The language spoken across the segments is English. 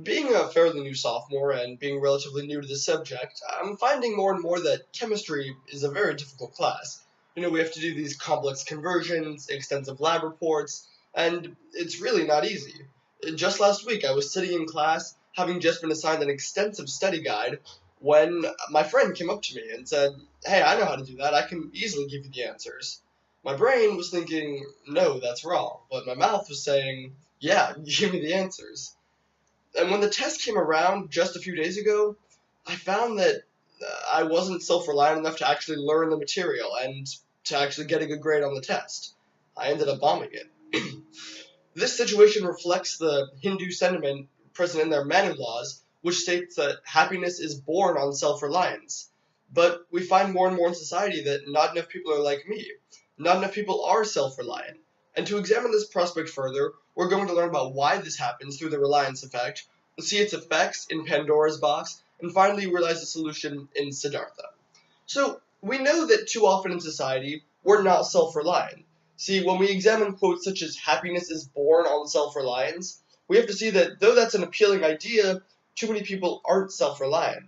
Being a fairly new sophomore and being relatively new to the subject, I'm finding more and more that chemistry is a very difficult class. We have to do these complex conversions, extensive lab reports, and it's really not easy. Just last week, I was sitting in class, having just been assigned an extensive study guide, when my friend came up to me and said, "Hey, I know how to do that. I can easily give you the answers." My brain was thinking, "No, that's wrong," but my mouth was saying, "Yeah, give me the answers." And when the test came around just a few days ago, I found that I wasn't self-reliant enough to actually learn the material and to actually get a good grade on the test. I ended up bombing it. This situation reflects the Hindu sentiment present in their Manu laws, which states that happiness is born on self-reliance. But we find more and more in society that not enough people are like me. Not enough people are self-reliant. And to examine this prospect further, we're going to learn about why this happens through the reliance effect, see its effects in Pandora's box, and finally realize the solution in Siddhartha. So, we know that too often in society, we're not self-reliant. See, when we examine quotes such as happiness is born on self-reliance, we have to see that though that's an appealing idea, too many people aren't self-reliant.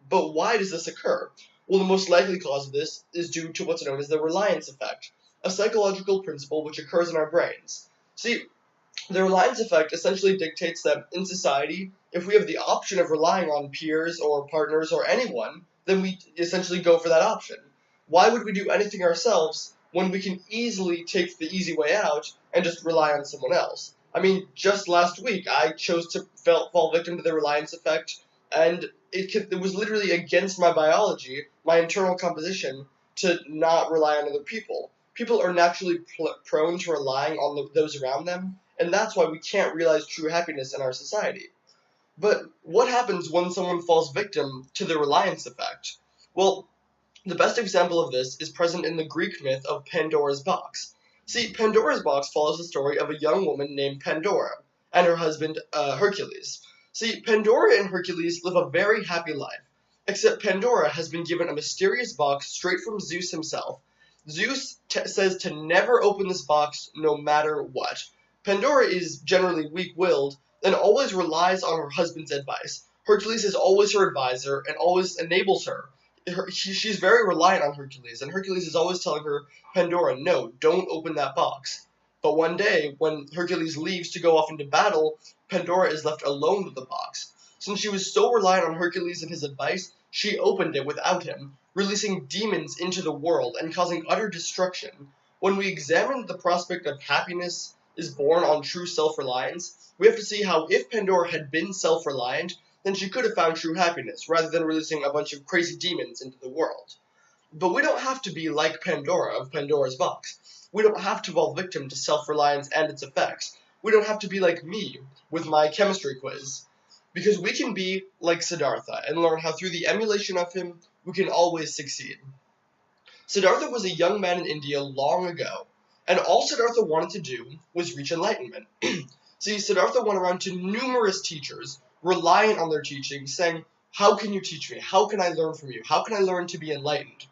But why does this occur? Well, the most likely cause of this is due to what's known as the reliance effect, a psychological principle which occurs in our brains. See, the reliance effect essentially dictates that in society, if we have the option of relying on peers or partners or anyone, then we essentially go for that option. Why would we do anything ourselves when we can easily take the easy way out and just rely on someone else? I mean, just last week, I chose to fall victim to the reliance effect, and it was literally against my biology, my internal composition, to not rely on other people. People are naturally prone to relying on those around them, and that's why we can't realize true happiness in our society. But what happens when someone falls victim to the reliance effect? Well, the best example of this is present in the Greek myth of Pandora's box. See, Pandora's box follows the story of a young woman named Pandora and her husband Hercules. See, Pandora and Hercules live a very happy life, except Pandora has been given a mysterious box straight from Zeus himself. Zeus says to never open this box no matter what. Pandora is generally weak-willed and always relies on her husband's advice. Hercules is always her advisor and always enables her. She's very reliant on Hercules, and Hercules is always telling her, "Pandora, no, don't open that box." But one day, when Hercules leaves to go off into battle, Pandora is left alone with the box. Since she was so reliant on Hercules and his advice, she opened it without him, releasing demons into the world and causing utter destruction. When we examine the prospect of happiness is born on true self-reliance, we have to see how if Pandora had been self-reliant, then she could have found true happiness, rather than releasing a bunch of crazy demons into the world. But we don't have to be like Pandora of Pandora's box. We don't have to fall victim to self-reliance and its effects. We don't have to be like me with my chemistry quiz. Because we can be like Siddhartha and learn how through the emulation of him, we can always succeed. Siddhartha was a young man in India long ago, and all Siddhartha wanted to do was reach enlightenment. See, Siddhartha went around to numerous teachers, reliant on their teaching, saying, "How can you teach me? How can I learn from you? How can I learn to be enlightened?"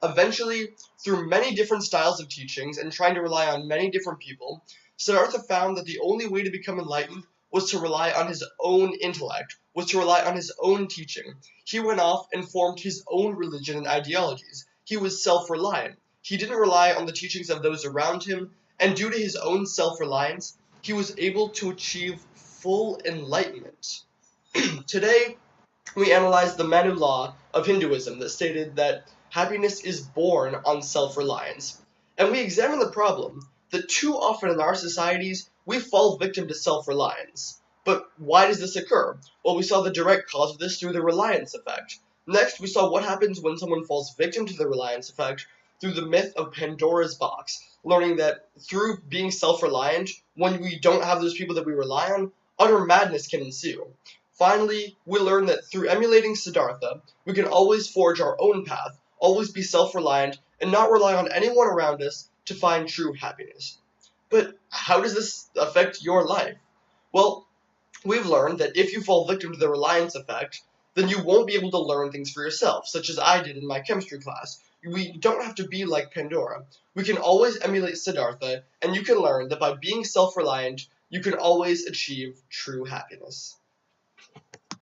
Eventually, through many different styles of teachings and trying to rely on many different people, Siddhartha found that the only way to become enlightened was to rely on his own intellect, was to rely on his own teaching. He went off and formed his own religion and ideologies. He was self-reliant. He didn't rely on the teachings of those around him, and due to his own self-reliance, he was able to achieve full enlightenment. Today, we analyze the Manu law of Hinduism that stated that happiness is born on self-reliance. And we examine the problem that too often in our societies, we fall victim to self-reliance. But why does this occur? Well, we saw the direct cause of this through the reliance effect. Next, we saw what happens when someone falls victim to the reliance effect through the myth of Pandora's box, learning that through being self-reliant, when we don't have those people that we rely on, utter madness can ensue. Finally, we learn that through emulating Siddhartha, we can always forge our own path, always be self-reliant, and not rely on anyone around us to find true happiness. But how does this affect your life? Well, we've learned that if you fall victim to the reliance effect, then you won't be able to learn things for yourself, such as I did in my chemistry class. We don't have to be like Pandora. We can always emulate Siddhartha, and you can learn that by being self-reliant, you can always achieve true happiness.